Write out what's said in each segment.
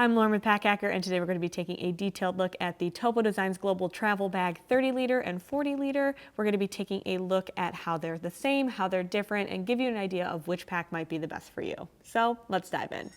I'm Lauren with Pack Hacker, and today we're going to be taking a detailed look at the Topo Designs Global Travel Bag 30 liter and 40 liter. We're going to be taking a look at how they're the same, how they're different, and give you an idea of which pack might be the best for you. So let's dive in.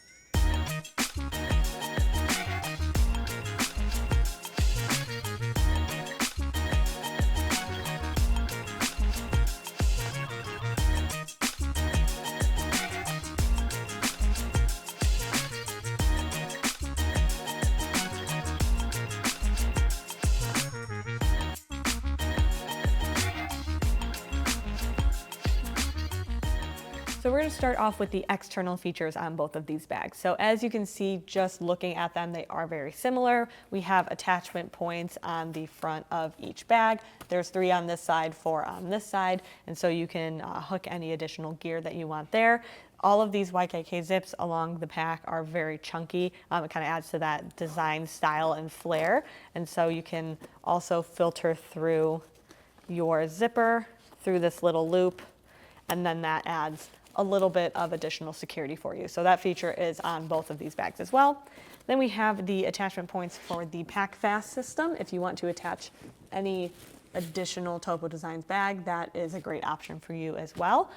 So we're going to start off with the external features on both of these bags. So as you can see, just looking at them, they are very similar. We have attachment points on the front of each bag. There's 3 on this side, 4 on this side, and so you can hook any additional gear that you want there. All of these YKK zips along the pack are very chunky. It kind of adds to that design style and flair, and so you can also filter through your zipper through this little loop, and then that adds a little bit of additional security for you. So that feature is on both of these bags as well. Then we have the attachment points for the Pack Fast system. If you want to attach any additional Topo Designs bag, that is a great option for you as well.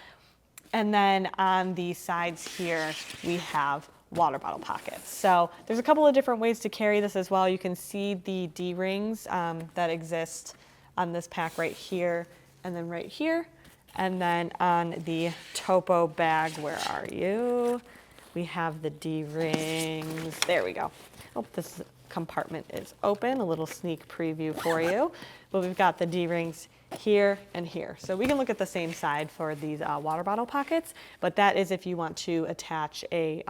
And then on the sides here, we have water bottle pockets. So there's a couple of different ways to carry this as well. You can see the D-rings that exist on this pack right here and then right here. And then on the Topo bag, where are you? We have the D-rings. There we go. Oh, this compartment is open. A little sneak preview for you. But we've got the D-rings here and here. So we can look at the same side for these water bottle pockets, but that is if you want to attach a,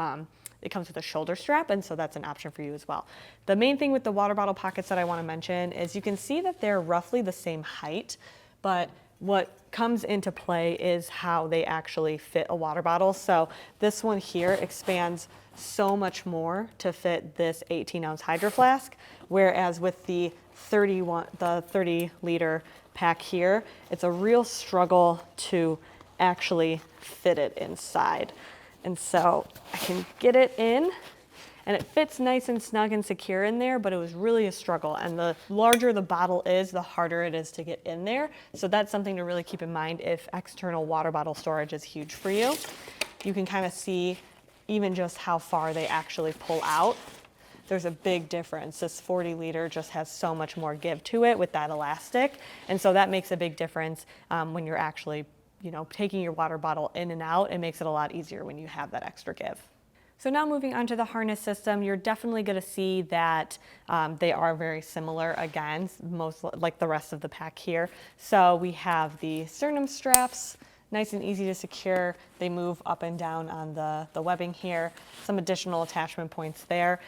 it comes with a shoulder strap, and so that's an option for you as well. The main thing with the water bottle pockets that I want to mention is you can see that they're roughly the same height, but what comes into play is how they actually fit a water bottle. So this one here expands so much more to fit this 18-ounce Hydro Flask, whereas with the 30 liter pack here, it's a real struggle to actually fit it inside. And so I can get it in, and it fits nice and snug and secure in there, but it was really a struggle. And the larger the bottle is, the harder it is to get in there. So that's something to really keep in mind if external water bottle storage is huge for you. You can kind of see even just how far they actually pull out. There's a big difference. This 40 liter just has so much more give to it with that elastic. And so that makes a big difference when you're actually, taking your water bottle in and out. It makes it a lot easier when you have that extra give. So now moving on to the harness system, you're definitely going to see that they are very similar, again, most like the rest of the pack here. So we have the sternum straps, nice and easy to secure. They move up and down on the webbing here. Some additional attachment points there.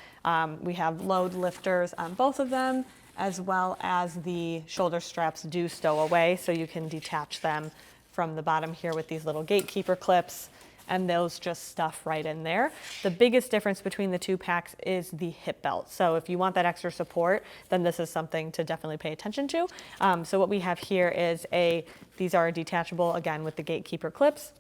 We have load lifters on both of them, as well as the shoulder straps do stow away, so you can detach them from the bottom here with these little gatekeeper clips, and those just stuff right in there. The biggest difference between the two packs is the hip belt. So if you want that extra support, then this is something to definitely pay attention to. So what we have here is these are detachable, again, with the gatekeeper clips.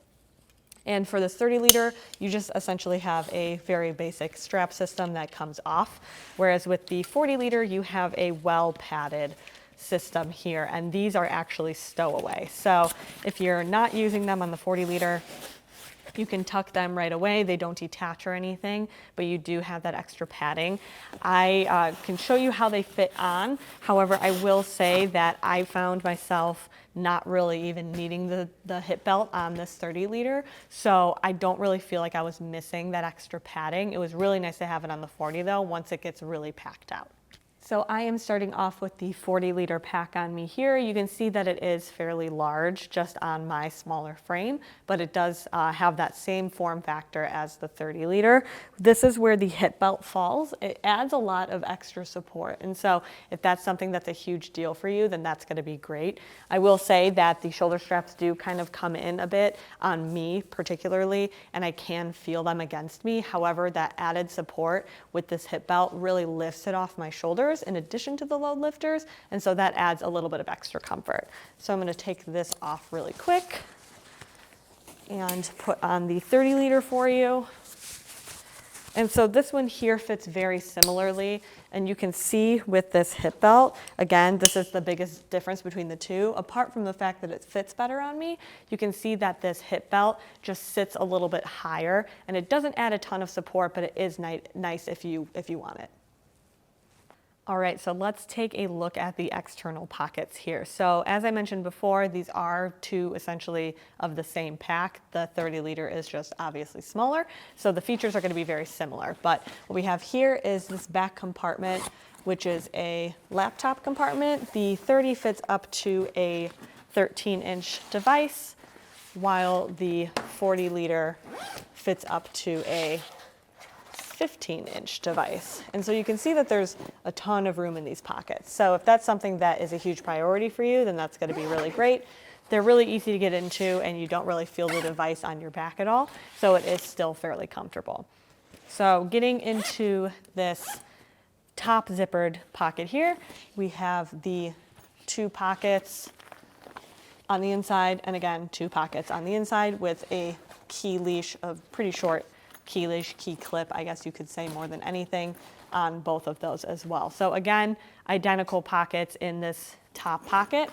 And for this 30 liter, you just essentially have a very basic strap system that comes off. Whereas with the 40 liter, you have a well-padded system here, and these are actually stowaway. So if you're not using them on the 40 liter, you can tuck them right away. They don't detach or anything, but you do have that extra padding. I can show you how they fit on. However, I will say that I found myself not really even needing the hip belt on this 30 liter. So I don't really feel like I was missing that extra padding. It was really nice to have it on the 40 though, once it gets really packed out. So I am starting off with the 40 liter pack on me here. You can see that it is fairly large just on my smaller frame, but it does have that same form factor as the 30 liter. This is where the hip belt falls. It adds a lot of extra support. And so if that's something that's a huge deal for you, then that's gonna be great. I will say that the shoulder straps do kind of come in a bit on me particularly, and I can feel them against me. However, that added support with this hip belt really lifts it off my shoulders in addition to the load lifters, and so that adds a little bit of extra comfort. So I'm going to take this off really quick and put on the 30 liter for you. And so this one here fits very similarly, and you can see with this hip belt, again, this is the biggest difference between the two. Apart from the fact that it fits better on me, you can see that this hip belt just sits a little bit higher, and it doesn't add a ton of support, but it is nice if you want it. All right, so let's take a look at the external pockets here. So as I mentioned before, these are two essentially of the same pack. The 30 liter is just obviously smaller, so the features are going to be very similar. But what we have here is this back compartment, which is a laptop compartment. The 30 fits up to a 13-inch device, while the 40 liter fits up to a 15-inch device. And so you can see that there's a ton of room in these pockets. So if that's something that is a huge priority for you, then that's going to be really great. They're really easy to get into, and you don't really feel the device on your back at all. So it is still fairly comfortable. So getting into this top zippered pocket here, we have the 2 pockets on the inside, and again, 2 pockets on the inside with a key leash, of pretty short key leash, key clip, I guess you could say, more than anything, on both of those as well. So again, identical pockets in this top pocket,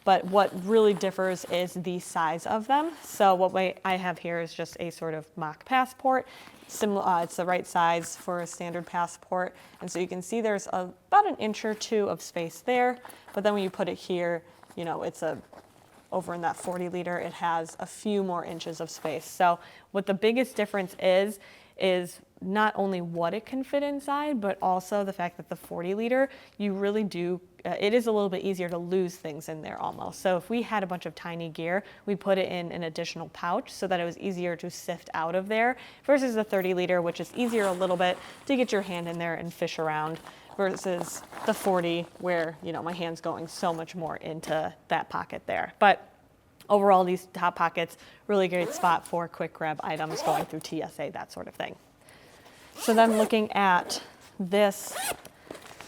but what really differs is the size of them. So what I have here is just a sort of mock passport. Similar, it's the right size for a standard passport. And so you can see there's about an inch or 2 of space there, but then when you put it here, you know, it's over in that 40 liter, it has a few more inches of space. So what the biggest difference is not only what it can fit inside, but also the fact that the 40 liter, you really do, it is a little bit easier to lose things in there almost. So if we had a bunch of tiny gear, we put it in an additional pouch so that it was easier to sift out of there, versus the 30 liter, which is easier a little bit to get your hand in there and fish around, versus the 40 where, you know, my hand's going so much more into that pocket there. But overall, these top pockets, really great spot for quick grab items going through TSA, that sort of thing. So then looking at this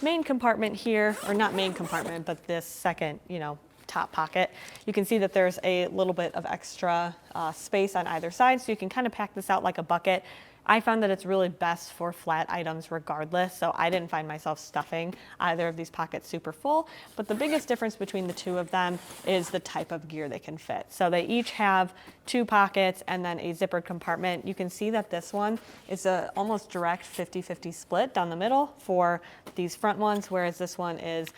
main compartment here, or not main compartment, but this second, you know, top pocket, you can see that there's a little bit of extra space on either side, so you can kind of pack this out like a bucket. I found that it's really best for flat items regardless, so I didn't find myself stuffing either of these pockets super full. But the biggest difference between the two of them is the type of gear they can fit. So they each have 2 pockets and then a zippered compartment. You can see that this one is a almost direct 50-50 split down the middle for these front ones, whereas this one is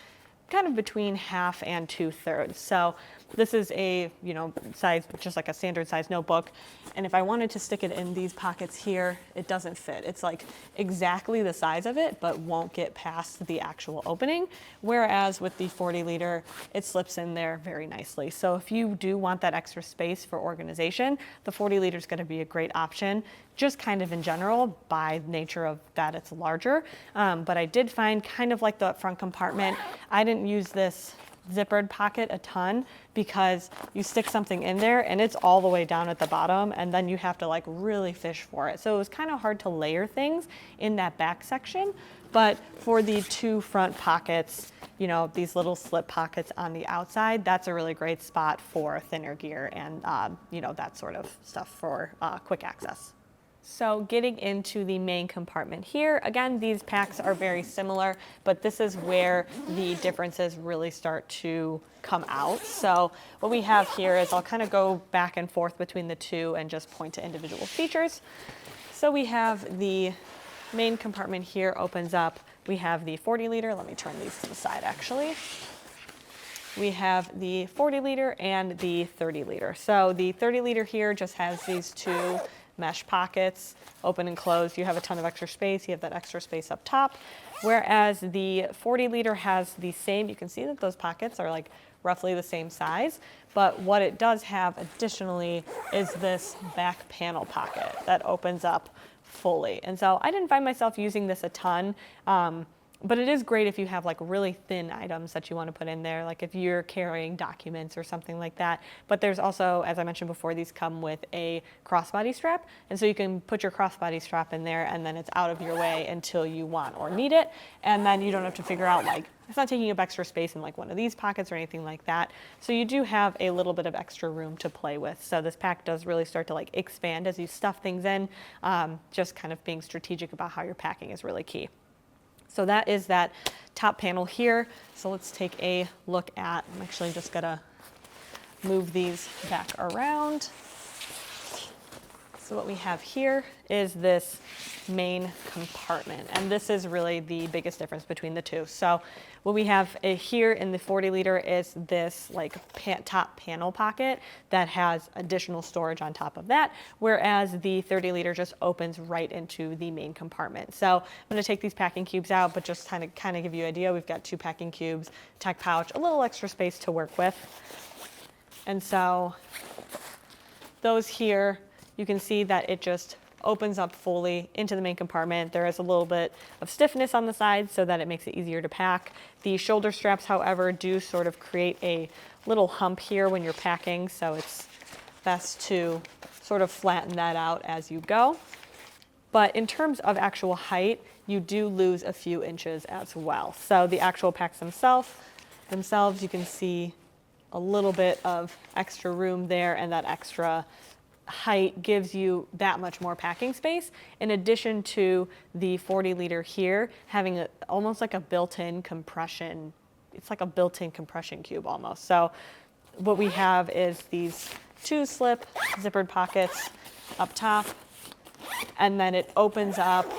kind of between 1/2 and 2/3. So this is a, you know, size, just like a standard size notebook. And if I wanted to stick it in these pockets here, it doesn't fit. It's like exactly the size of it, but won't get past the actual opening. Whereas with the 40 liter, it slips in there very nicely. So if you do want that extra space for organization, the 40 liter is going to be a great option, just kind of in general by nature of that it's larger. But I did find, kind of like the front compartment, I didn't use this zippered pocket a ton because you stick something in there and it's all the way down at the bottom, and then you have to like really fish for it. So it was kind of hard to layer things in that back section. But for the 2 front pockets, you know, these little slip pockets on the outside, that's a really great spot for thinner gear and, you know, that sort of stuff for quick access. So getting into the main compartment here, again, these packs are very similar, but this is where the differences really start to come out. So what we have here is, I'll kind of go back and forth between the two and just point to individual features. So we have the main compartment here opens up. We have the 40 liter. Let me turn these to the side actually. We have the 40 liter and the 30 liter. So the 30 liter here just has these 2 mesh pockets, open and close. You have a ton of extra space. You have that extra space up top. Whereas the 40 liter has the same, you can see that those pockets are like roughly the same size, but what it does have additionally is this back panel pocket that opens up fully. And so I didn't find myself using this a ton. But it is great if you have like really thin items that you want to put in there, like if you're carrying documents or something like that. But there's also, as I mentioned before, these come with a crossbody strap. And so you can put your crossbody strap in there and then it's out of your way until you want or need it. And then you don't have to figure out like, it's not taking up extra space in like one of these pockets or anything like that. So you do have a little bit of extra room to play with. So this pack does really start to like expand as you stuff things in. Just kind of being strategic about how you're packing is really key. So that is that top panel here. So let's take a look at, I'm actually just gonna move these back around. So what we have here is this main compartment, and this is really the biggest difference between the two. So what we have here in the 40 liter is this like top panel pocket that has additional storage on top of that, whereas the 30 liter just opens right into the main compartment. So I'm going to take these packing cubes out, but just kind of give you an idea. We've got 2 packing cubes, tech pouch, a little extra space to work with. And so those here, you can see that it just opens up fully into the main compartment. There is a little bit of stiffness on the side so that it makes it easier to pack. The shoulder straps, however, do sort of create a little hump here when you're packing, so it's best to sort of flatten that out as you go. But in terms of actual height, you do lose a few inches as well. So the actual packs themselves, you can see a little bit of extra room there, and that extra height gives you that much more packing space, in addition to the 40 liter here having almost like a built-in compression. It's like a built-in compression cube almost. So what we have is these 2 slip zippered pockets up top, and then it opens up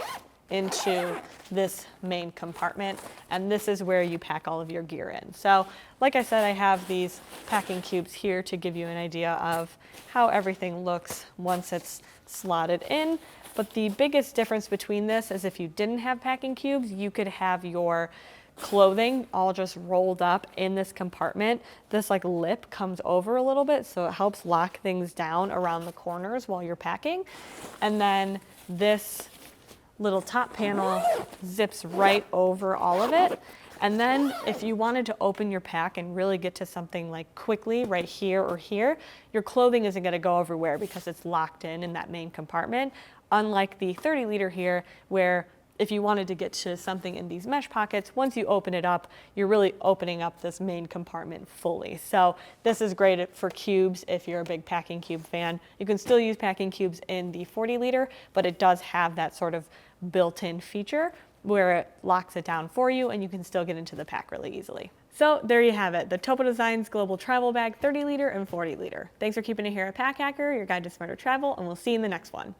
into this main compartment, and this is where you pack all of your gear in. So like I said, I have these packing cubes here to give you an idea of how everything looks once it's slotted in. But the biggest difference between this is if you didn't have packing cubes, you could have your clothing all just rolled up in this compartment. This like lip comes over a little bit, so it helps lock things down around the corners while you're packing. And then this little top panel zips right over all of it. And then if you wanted to open your pack and really get to something like quickly right here or here, your clothing isn't going to go everywhere because it's locked in that main compartment. Unlike the 30 liter here, where if you wanted to get to something in these mesh pockets, once you open it up, you're really opening up this main compartment fully. So this is great for cubes if you're a big packing cube fan. You can still use packing cubes in the 40 liter, but it does have that sort of built-in feature where it locks it down for you and you can still get into the pack really easily. So there you have it, the Topo Designs Global Travel Bag 30 liter and 40 liter. Thanks for keeping it here at Pack Hacker, your guide to smarter travel, and we'll see you in the next one.